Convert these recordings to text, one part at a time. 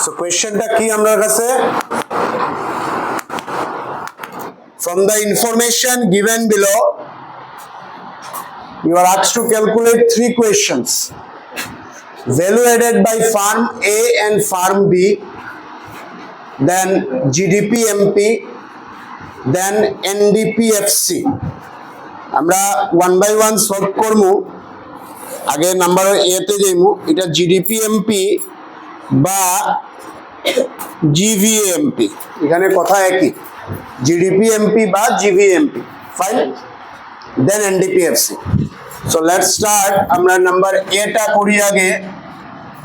So questionটা কি আমার কাছে? From the information given below, you are asked to calculate 3 questions. Value added by farm A and farm B, then GDP MP, then NDPFC. আমরা 1 by 1 solve করব। আগে number A তে যাইমু, এটা GDP MP বা জিভিএমপি, এখানে কথা একই, জিডিপি এমপি বা GVMP, fine. Then NDPFC. So let's start. আমরা নাম্বার এ টা করি আগে,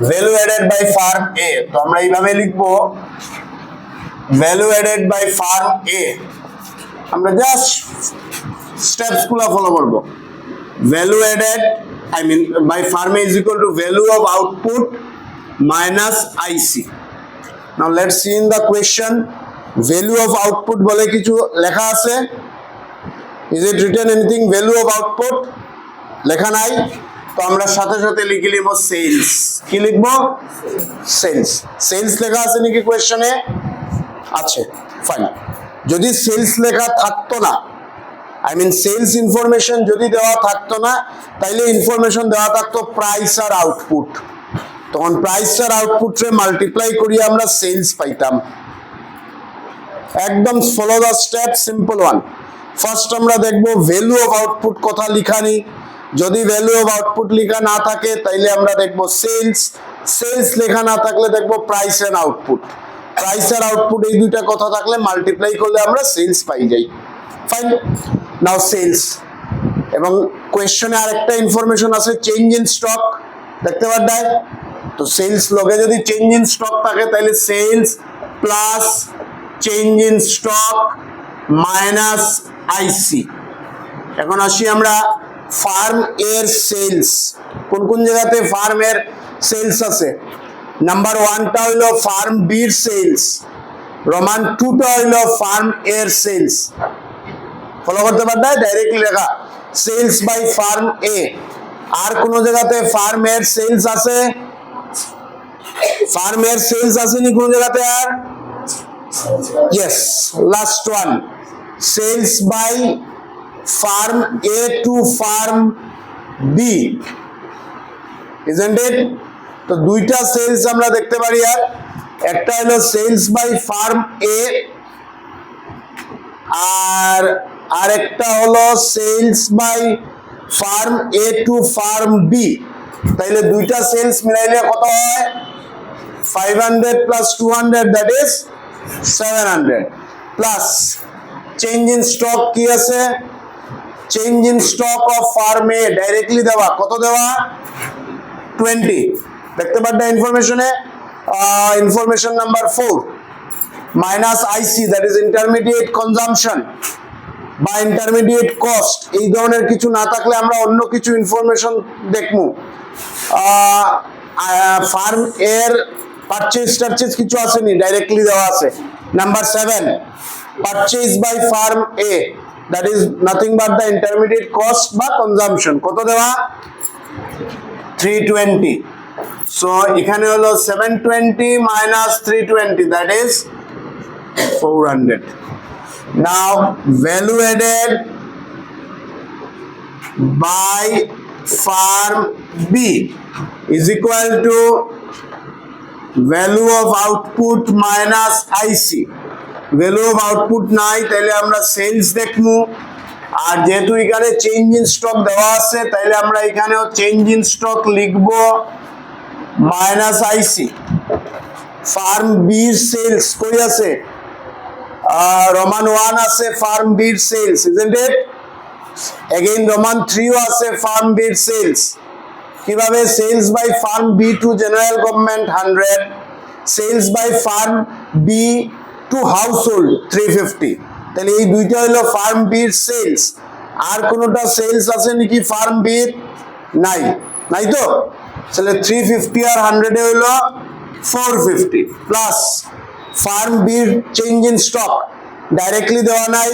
value added by firm A. তো আমরা এইভাবে লিখবো, value added by firm A. আমরা জাস্ট স্টেপস গুলো ফলো করব। Value added by farm A is equal to value of output minus IC. Now let's see in the question, value of output বলে কিছু লেখা আছে? Is it written anything? Value of output লেখা নাই, তো আমরা সাথে সাথে লিখে লিখব সেলস। কি লিখব? সেলস। সেলস লেখা আছে নাকি কোয়েশ্চনে? আছে, ফাইন। যদি সেলস লেখা থাকতো না, সেলস ইনফরমেশন যদি দেওয়া থাকতো না, তাইলে ইনফরমেশন দেওয়া থাকতো প্রাইস আর আউটপুট। তখন প্রাইস আর আউটপুটে মাল্টিপ্লাই করিয়ে আমরা সেলস পাইতাম। একদম follow the step, simple one. First আমরা দেখব ভ্যালু অফ আউটপুট কথা লিখা নেই। যদি ভ্যালু অফ আউটপুট লেখা না থাকে, তাইলে আমরা দেখব সেলস। সেলস লেখা না থাকলে দেখব প্রাইস এন্ড আউটপুট। প্রাইস আর আউটপুট এই দুইটা কথা থাকলে মাল্টিপ্লাই করলে আমরা সেলস পাই যাই। ফাইন। নাও সেলস, এবং কোয়েশ্চনে আরেকটা ইনফরমেশন আছে, চেঞ্জ ইন স্টক। দেখতে পারদায়? তো সেলস লগে যদি চেঞ্জ ইন স্টক থাকে, তাহলে sales plus change in stock minus IC. এখন আসি আমরা ফার্ম এর সেলস। কোন কোন জায়গাতে ফার্ম এর সেলস আছে? নাম্বার 1 টা হইলো ফার্ম বির সেলস, রোমান 2 টা হইলো ফার্ম এর সেলস। ফলো করতে পারবে? ডাইরেক্টলি লেখা সেলস বাই ফার্ম এ। আর কোন জায়গাতে ফার্ম এর সেলস আছে? ফার্ম এর সেলস আছে নি কোন জায়গাতে? আর yes, last one, sales by firm A to firm B, isn't it? তো দুইটা সেলস আমরা দেখতে পারি। আর একটা হলো সেলস বাই ফার্ম এ, আর আরেকটা হলো sales by firm A to firm B. তাইলে দুইটা সেলস মিলাইলে কত হয়? 500 plus 200, that is 700, plus change in stock কি আছে? Change in stock of firm A directly দেওয়া, কত দেওয়া? 20। দেখতে পারবে ইনফরমেশনে? Information number 4 minus IC, that is intermediate consumption বা ইন্টারমিডিয়েট কস্ট। এই ধরনের কিছু না থাকলে আমরা অন্য কিছু ইনফরমেশন দেখবো। ফার্ম এর পারচেজ টারচেজ কিছু আসেনি, ডাইরেক্টলি দেওয়া আছে। Number 7 purchase by firm A, that is nothing but the intermediate cost বা কনজাম্পশন। কত দেওয়া? 320। সো এখানে হলো 720 minus 320, that is 400. Now value added by farm B is equal to value of output minus IC. value of output নাই, তাহলে আমরা sales দেখবো। আর যেহেতু এখানে চেঞ্জ ইন স্টক দেওয়া আছে, তাহলে আমরা এখানেও চেঞ্জ ইন স্টক লিখবো মাইনাস আইসি। ফার্ম বির সেলস কই আছে? রোমান 1 আছে ফার্ম বির sales, isn't it? Again Roman 3 আছে ফার্ম বির সেলস। কিভাবে? Sales by firm B to general government 100, sales by firm B to household 350। তাহলে এই দুইটা হলো ফার্ম বির সেলস। আর কোনটা সেলস আছে নাকি ফার্ম বির? নাই, নাই তো। তাহলে 350 আর 100 এ হলো 450, প্লাস ফার্ম বির চেঞ্জ ইন স্টক ডাইরেক্টলি দেওয়া নাই,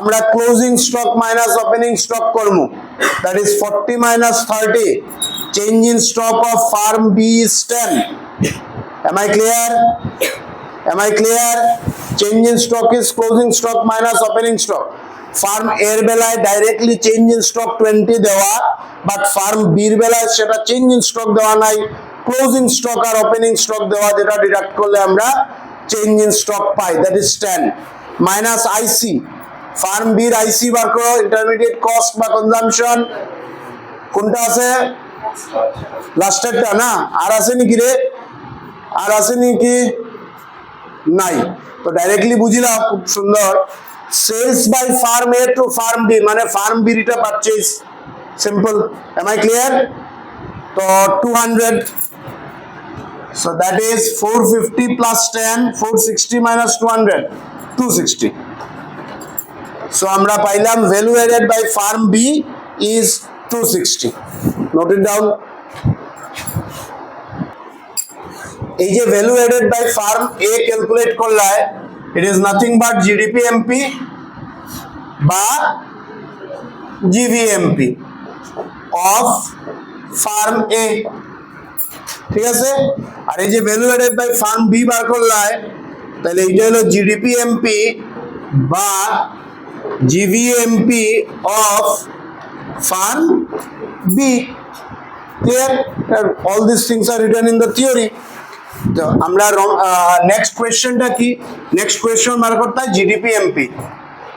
আমরা closing stock minus opening stock করব, that is 40 minus 30। Change in stock of firm B is 10, Am I clear? Am I clear? Change in stock is closing stock minus opening stock. Farm A এর বেলায় directly change in stock 20 দেওয়া, but farm B এর বেলায় সেটা change in stock দেওয়া নাই, closing stock আর opening stock দেওয়া, যেটা ডিডাক্ট করলে আমরা change in stock pi, that is 10 minus IC. Firm বির আইসি বার করো, ইন্টারমিডিয়েট কস্ট বা কনজাম্পশন কোনটা আছে? লাস্টেরটা না? আর আছে নাকি রে? আর আছে নাকি? নাই। তো ডাইরেক্টলি বুঝিলাম, খুব সুন্দর। Sales by firm A to firm B, মানে ফার্ম বি টা purchase, simple. Am I clear? তো 200, so that is 450 plus 10, 460 minus 200, 260. So আমরা পাইলাম value added by firm B is 260. Note it down. এই যে value added by firm A calculate করলে it is nothing but GDP-MP বা GVMP of farm এ, ঠিক আছে? আর এই যে value added by firm B বার করলে তাহলে এইটা হলো GDP-MP বা GVMP of farm B. Clear? All these things are written in the theory. তো আমরা নেক্সট কোয়েশ্চেনটা কি? নেক্সট কোয়েশ্চেন বার করতে হয় GDP-MP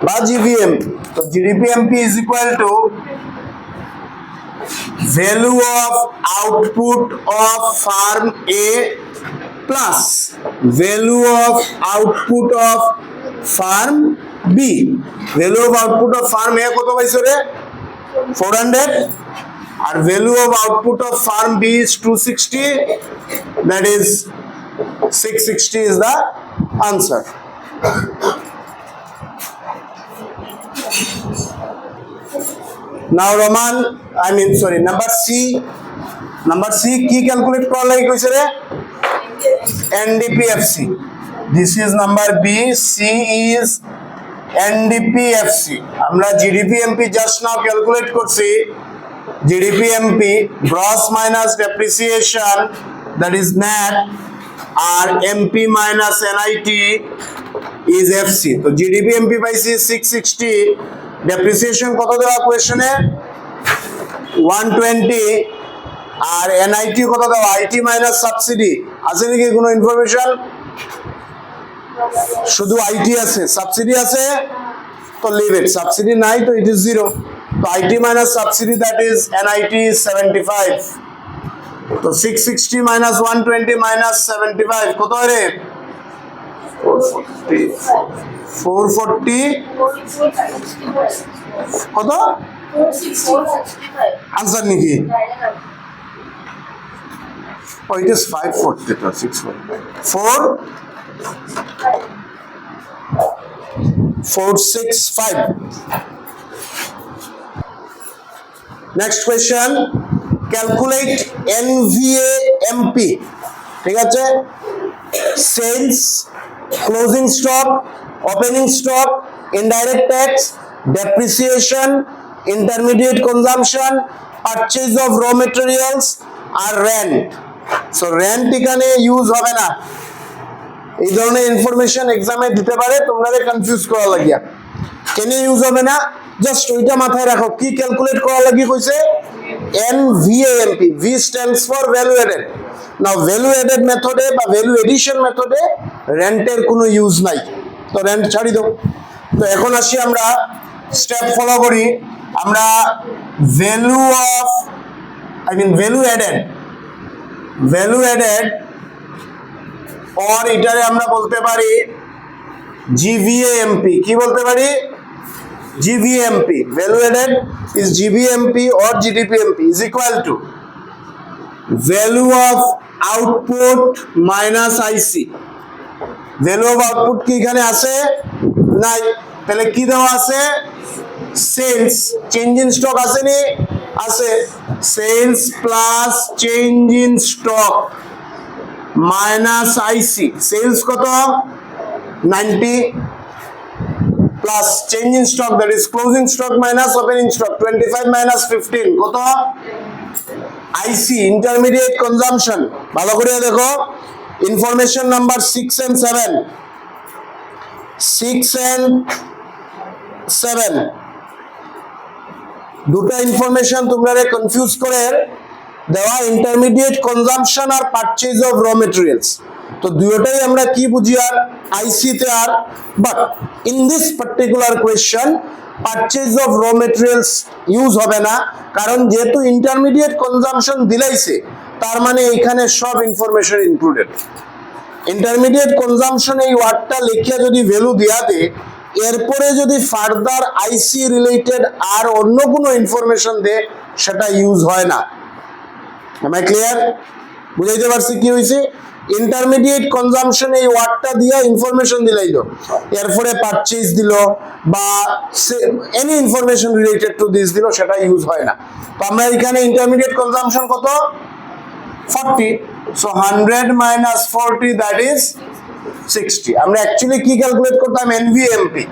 বা GVMP। তো GDP-MP is equal to value of output of farm A plus value of output of farm B. Value of output of farm A কত পাইছো রে? 400, আর value of output of farm B is 260, that is 660 is the answer. Now Roman, number C কি calculate করা লাগে কইছে রে? NDPFC. This is number B, C is NDPFC. আমরা GDP-MP just now calculate করছি। GDP-MP gross minus depreciation, that is net, R MP minus NIT is FC. তো GDP-MP পাইছি 660, depreciation কত দেওয়া কোয়েশ্চনে? 120, আর NIT কত দেওয়া? IT minus subsidy। আছে নাকি কোনো ইনফরমেশন? শুধু IT আছে, সাবসিডি আছে তো লিভ ইট, সাবসিডি নাই তো ইট ইজ 0। তো IT minus subsidy, that is NIT is 75. তো 660 minus 120 minus 75 কত রে? 440 কত? আনসার নাকি? Oh, it is 540 to 465. Next question, calculate NVA-MP, ঠিক আছে? Sales, closing stock, opening stock, indirect tax, depreciation, intermediate consumption, purchase of raw materials, আর rent. So rent এখানে use হবে না। এই ধরনের ইনফরমেশন এক্সামে দিতে পারে, তোমরা কনফিউজ করা লাগিয়া। কেন ইউজ হবে না? জাস্ট ওইটা মাথায় রাখো। কি ক্যালকুলেট করা লাগি কইছে? NVA-MP. V stands for value added. Now value added মেথডে বা ভ্যালু এডিশন মেথডে রেন্টের কোনো ইউজ নাই, তো রেন্ট ছাড়ি দাও। তো এখন আসি আমরা স্টেপ ফলো করি। আমরা ভ্যালু added or এটারে আমরা বলতে পারি GVA-MP। কি বলতে পারি? GVA-MP. Value added is GVA-MP or GDP-MP is equal to value of output minus IC. Value of output কি এখানে আছে? নাই। তাহলে কি দেওয়া আছে? সেলস, চেঞ্জ ইন স্টক আছে নি? আছে। Sales plus change in stock minus IC. Sales কত? 90 plus change in stock, that is closing stock minus opening stock 25 minus 15 কত? IC, intermediate consumption. ভালো করে দেখো, ইনফরমেশন নাম্বার 6 and 7, 6 and 7 দুটো information তোমরা কনফিউজ করে দেওয়া, ইন্টারমিডিয়েট কনজাম্পশন আর পারচেজ অফ র মেটেরিয়ালস। তো দুটোটাই আমরা কি বুঝি আর আইসি তে আর, but in this particular question purchase of raw materials use হবে না, কারণ যেহেতু ইন্টারমিডিয়েট কনজাম্পশন দিলাইছে তার মানে এখানে সব ইনফরমেশন ইনক্লুডেড। ইন্টারমিডিয়েট কনজাম্পশন এই ওয়ার্ডটা লিখিয়া যদি ভ্যালু দেয়া দে, এরপরে যদি ফার্দার আইসি রিলেটেড আর অন্য কোনো ইনফরমেশন দে সেটা ইউজ হয় না। Am I clear? বুঝাইতে পারছি কি হয়েছে? ইন্টারমিডিয়েট কনজাম্পশন এই ওয়ার্ডটা দিয়া ইনফরমেশন দিলাইলো, এরপরে পারচেজ দিল বা any information related to this দিল, সেটা ইউজ হয় না। তো আমরা এখানে ইন্টারমিডিয়েট কনজাম্পশন কত? 40, so 100 minus 40 that is 60। আমরা অ্যাকচুয়ালি কি ক্যালকুলেট করতাম? এনভিএমপি।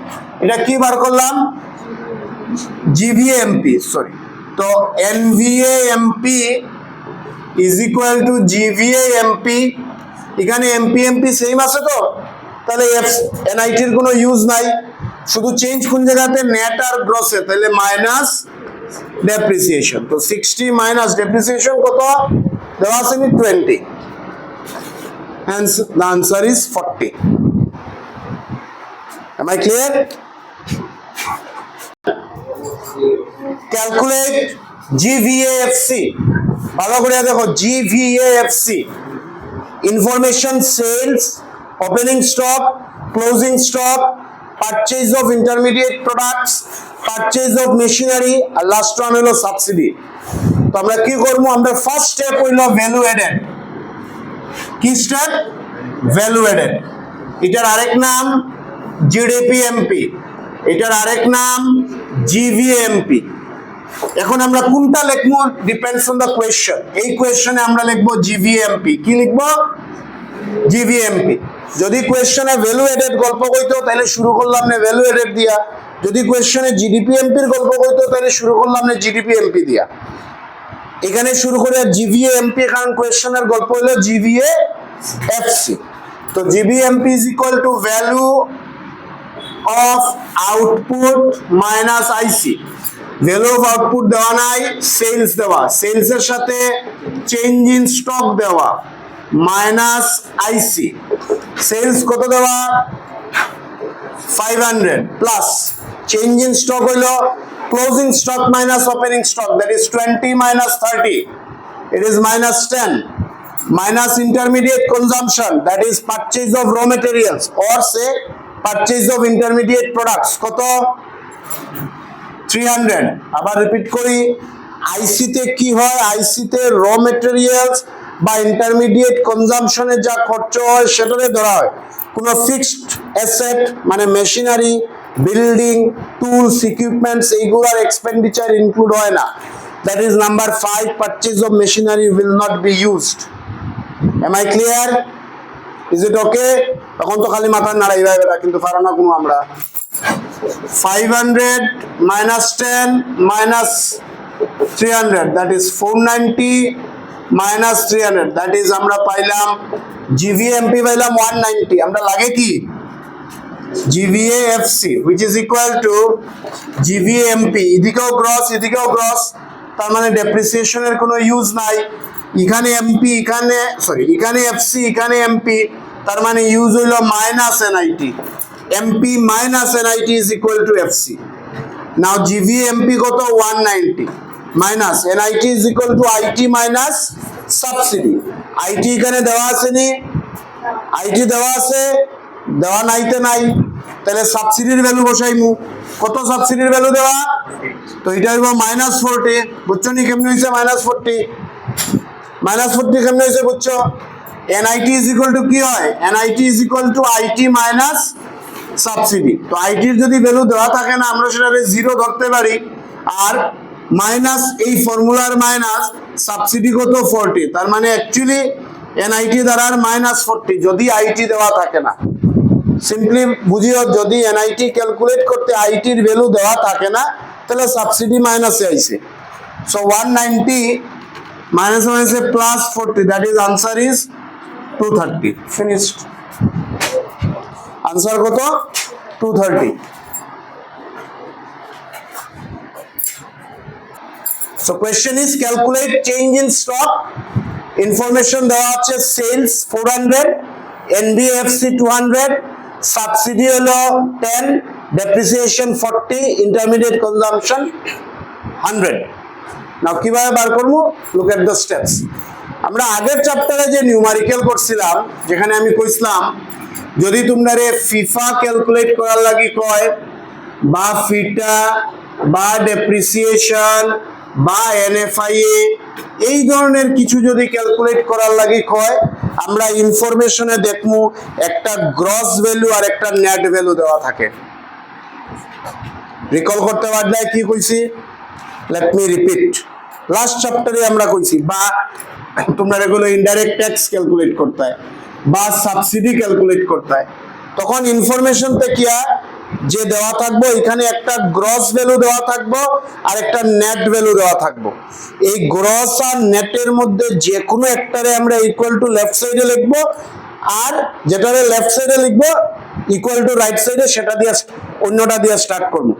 এটা কি বার করলাম? জিভিএমপি, সরি। তো এনভিএমপি is equal to GVAMP। এখানে এমপি সেম আছে, তো তাহলে এনআইটি এর কোনো ইউজ নাই, শুধু চেঞ্জ কোন জায়গাতে? নেট আর গ্রসে। তাহলে মাইনাস ডেপ্রিসিয়েশন। তো 60 মাইনাস ডেপ্রিসিয়েশন কত দেওয়া আছে? 20। hence the answer is 40। am I clear? calculate GVAFC। ভালো করে দেখো, GVAFC information sales, opening stock, closing stock, purchase of intermediate products, purchase of machinery, আর লাস্ট ওয়ান হলো সাবসিডি। তো আমরা কি করব? আমরা ফার্স্ট স্টেপ হইলো ভ্যালু এডেড। কি স্টেপ? Value added. এটার আরেক নাম জিডিপিএমপি, এটার আরেক নাম জিভিএমপি। এখন আমরা কোনটা লিখবো ডিপেন্ডস অন দা কোয়েশ্চন। এই কোয়েশ্চনে আমরা লিখবো জিভিএমপি। কি লিখবো? জিভিএমপি। যদি কোয়েশ্চনে ভ্যালু এডেড গল্প কইতো তাহলে শুরু করলাম না ভ্যালু এডেড দিয়া, যদি কোয়েশ্চনে জিডিপিএমপির গল্প কইতো তাহলে শুরু করলাম না জিডিপিএমপি দিয়া। এখানে শুরু করে জিভিএমপি, কারণ কোয়েশ্চনের গল্প হলো জিভিএফসি। তো GVMP is equal to value of output minus IC. Value of output দেওয়া নাই, সেলস দেওয়া, সেলস এর সাথে চেঞ্জ ইন স্টক দেওয়া মাইনাস আইসি। সেলস কত দেওয়া? 500 প্লাস চেঞ্জ ইন স্টক হইলো closing stock minus opening stock, that is 20 minus 30, it is minus 10, minus intermediate consumption, that is purchase of raw materials or say purchase of intermediate products, কত? 300। আবার repeat করি, আইসি তে কি হয়? আইসি তে raw materials বা intermediate কনজাম্পশনে যা খরচ হয় সেটারে ধরা হয়। কোনো ফিক্সড অ্যাসেট মানে মেশিনারি, বিল্ডিং, টুলস, ইকুইপমেন্টস এইগুলোর এক্সপেন্ডিচার ইনক্লুড হয় না। That is number 5, purchase of machinery will not be used। am I clear? is it okay? এখন তো খালি মাথা নাড়াইবা, এটা কিন্তু পারো না কোনো। আমরা 500 minus 10 minus 300, that is 490 minus 300, that is আমরা পাইলাম জিভিএমপি পাইলাম 190। আমরা লাগে কি? GVAFC which is equal to GVMP। এদিকেও গ্রস এদিকেও গ্রস, তার মানে ডেপ্রিসিয়েশনের কোনো ইউজ নাই। এখানে এমপি, এখানে সরি, এখানে এফসি, এখানে এমপি, তার মানে ইউজ হইলো minus NIT. MP minus NIT is equal to FC. Now GVMP কত? 190 minus NIT is equal to IT minus subsidy. IT এখানে দেওয়া আছে নি? আইটি দেওয়া আছে, দেওয়া নাইতে নাই, তাহলে সাবসিডির ভ্যালু বসাইমু। কত সাবসিডির ভ্যালু দেওয়া? তো এটা হইব মাইনাস 40। বুঝছো নি কেমনে হয়েছে মাইনাস 40? মাইনাস 40 কেমনে হয়েছে বুঝছো? এনআইটি ইজ ইকুয়াল টু কি হয়? NIT is equal to IT minus subsidy. তো আইটির যদি ভ্যালু দেওয়া থাকে না, আমরা সেটাকে 0 ধরতে পারি। আর মাইনাস এই ফর্মুলার মাইনাস সাবসিডি কত? 40। তার মানে অ্যাকচুয়ালি এনআইটি দ্বারা মাইনাস 40 যদি আইটি দেওয়া থাকে না। সিম্পলি বুঝিও, যদি এনআইটি ক্যালকুলেট করতে আইটির ভ্যালু দেওয়া থাকে না তাহলে সাবসিডি মাইনাসে আইছে। So 190 minus 1 is a plus 40, that is answer is 230 finished. Answer কত? 230. So question is calculate change in stock. Information দেওয়া আছে sales 400, NBFC 200, subsidy হলো 10, depreciation 40, intermediate consumption 100. Now কিভাবে বার করব? Look at the steps. আমরা আগের চ্যাপ্টারে যে নিউমারিক্যাল করছিলাম, যেখানে আমি কইছিলাম যদি তোমরা ফিফা ক্যালকুলেট করার লাগি কয় বা ফিটা বা ডেপ্রিসিয়েশন বা এনএফআইএ এই ধরনের কিছু যদি ক্যালকুলেট করার লাগি কয়, আমরা ইনফরমেশনে দেখমু একটা গ্রস ভ্যালু আর একটা নেট ভ্যালু দেওয়া থাকে। রিকল করতে পারলে কি কইছি? Let me repeat. লাস্ট চ্যাপ্টারে আমরা কইছি বা তোমরা এগুলো ইনডাইরেক্ট ট্যাক্স ক্যালকুলেট করতে হয় বা সাবসিডি ক্যালকুলেট করতে হয়, তখন ইনফরমেশনতে কি হয় যে দেওয়া থাকবো এখানে একটা গ্রস ভ্যালু দেওয়া থাকবো আর একটা নেট ভ্যালু দেওয়া থাকবো। এই গ্রস আর নেটের মধ্যে যে কোনো একটারে আমরা ইকুয়াল টু লেফট সাইডে লিখবো, আর যেটারে লেফট সাইডে লিখবো ইকুয়াল টু রাইট সাইডে সেটা দিয়ে অন্যটা দিয়ে স্টার্ট করবো।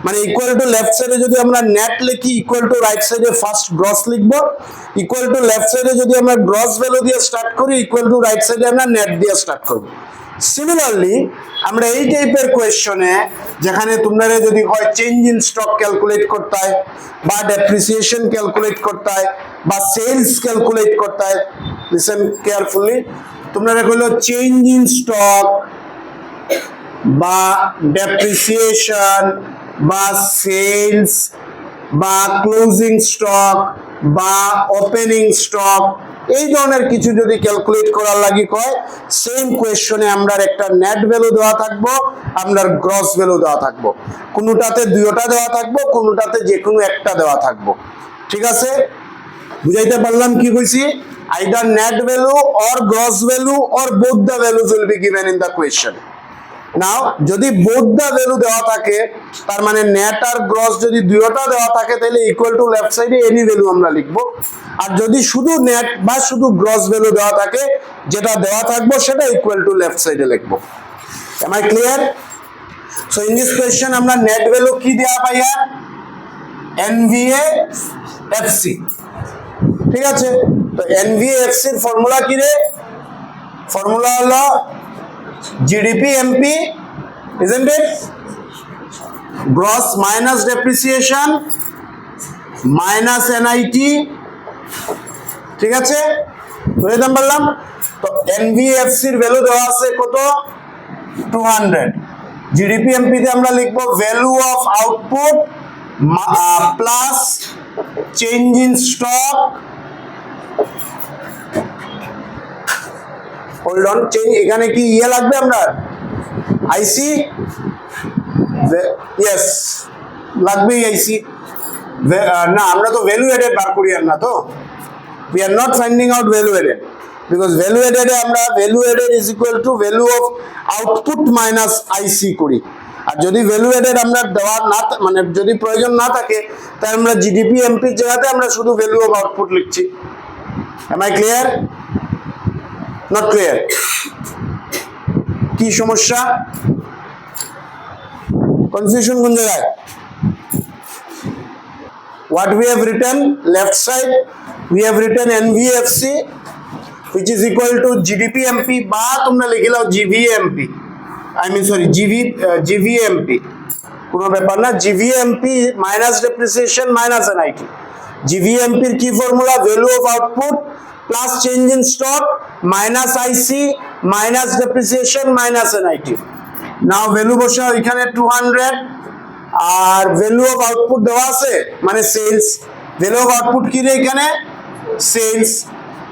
মানে ইকুয়াল টু লেফট সাইডে যদি আমরা নেট লিখি, ইকুয়াল টু রাইট সাইডে ফার্স্ট গ্রস লিখবো, ইকুয়াল টু লেফট সাইডে যদি আমরা গ্রস ভ্যালু দিয়ে স্টার্ট করি, ইকুয়াল টু রাইট সাইডে আমরা নেট দিয়ে স্টার্ট করবো। সিমিলারলি আমরা এই টাইপের কোয়েশ্চনে যেখানে তোমরা যদি হয় চেঞ্জ ইন স্টক ক্যালকুলেট করতে হয় বা ডেপ্রিসিয়েশন ক্যালকুলেট করতে হয় বা সেলস ক্যালকুলেট করতে হয়, লিসেন কেয়ারফুলি, তোমরা হলো চেঞ্জ ইন স্টক বা ডেপ্রিসিয়েশন বা সেলস বা ক্লোজিং স্টক বা ওপেনিং স্টক এই ধরনের কিছু যদি ক্যালকুলেট করার লাগি কয়, সেম কোয়েশ্চনে আমরা একটা নেট ভ্যালু দেওয়া থাকবো, আমরা গ্রস ভ্যালু দেওয়া থাকবো, কোনোটাতে দুইটা দেওয়া থাকবো, কোনোটাতে যে কোনো একটা দেওয়া থাকবো। ঠিক আছে, বুঝাইতে পারলাম কি কইছি? Either net value or gross value or both the values will be given in the question. Now যদি বোথ দ্য ভ্যালু দেওয়া থাকে, তার মানে নেট আর গ্রস যদি দুইটা দেওয়া থাকে, তাহলে ইকুয়াল টু লেফট সাইডে এনি ভ্যালু আমরা লিখবো। আর যদি শুধু নেট বা শুধু গ্রস ভ্যালু দেওয়া থাকে, যেটা দেওয়া থাকবো সেটা ইকুয়াল টু লেফট সাইডে লিখবো। Am I clear? So in this question আমরা নেট ভ্যালু কি দেওয়া পাইয়া? NVA FC. ঠিক আছে, তো এনভিএ এফসি এর ফর্মুলা কি রে? ফর্মুলা হলো GDP MP, isn't it? Gross minus depreciation minus NIT. ঠিক আছে, বুঝতে পারলাম? তো NVFC এর ভ্যালু দেওয়া আছে কত? 200। GDP MP তে আমরা লিখবো value of output plus change in stock. Hold on, change এখানে কি ইয়ে লাগবে আমরা আইসি? ইয়েস লাগবে আইসি। না, আমরা তো ভ্যালু এডেড বার করি না, তো we are not finding out value added, because value এডেডে আমরা value added is equal to value of output minus IC করি। আর যদি ভ্যালু এডেড আমরা দেওয়া না, মানে যদি প্রয়োজন না থাকে, তাহলে আমরা জিডিপি এমপির জায়গাতে আমরা শুধু ভ্যালু অফ আউটপুট লিখছি। Am I clear? Not clear? কি সমস্যা? কনফিউশন কোন জায়গায়? What we have written left side, we have written NVFC which is equal to GDP-MP বা তোমরা লিখে নাও GVMP, I mean sorry GVMP, কোনো ব্যাপার না, GVMP minus depreciation minus NIT। GVMP এর কি formula? value of output plus change in stock minus IC minus depreciation minus NIT। now value বসাও এখানে 200 আর ভ্যালু অফ আউটপুট দেওয়া আছে মানে সেলস। ভ্যালু অফ আউটপুট কি রে? এখানে sales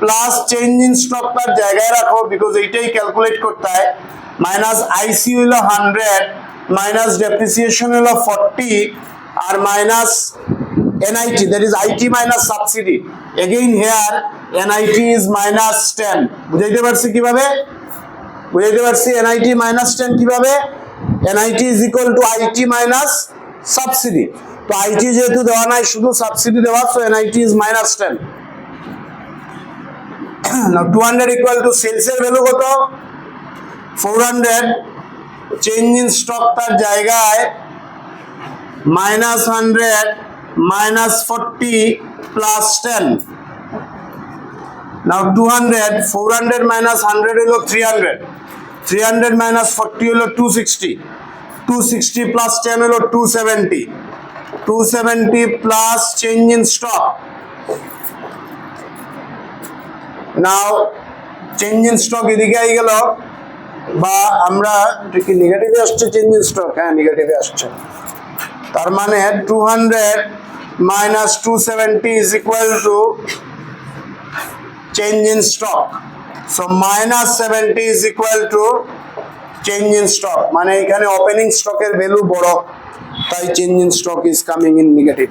plus change in stock তার জায়গায় রাখো, বিকজ এইটাই ক্যালকুলেট করতে হয়, মাইনাস আইসি হলো 100 মাইনাস ডেপ্রিসিয়েশন হলো 40 আর minus NIT, that is IT minus subsidy, again here NIT is minus 10। বুঝাইতে পারছি কিভাবে? বুঝাইতে পারছি NIT minus 10 কিভাবে? NIT is equal to IT minus subsidy। তো IT যেহেতু দেওয়া নাই, শুধু সাবসিডি দেওয়া, so NIT is minus 10। Now 200 equal to সেলসের ভ্যালু কত 400, চেঞ্জ ইন স্টক তার জায়গায় -100 -40 +10, নাও 200 400 -100 হলো 300, 300 -40 হলো 260, 260 + 10 হলো 270, 270 plus change in stock. Now change in stock এদিকে আই গেল, বা আমরা এটা কি নেগেটিভে আসছে চেঞ্জ ইন স্টক, হ্যাঁ নেগেটিভে আসছে, তার মানে 200 - 270 is equal to change in stock, so -70 is equal to change in stock, মানে এখানে ওপেনিং স্টকের ভ্যালু বড়, তাই change in stock is coming in negative.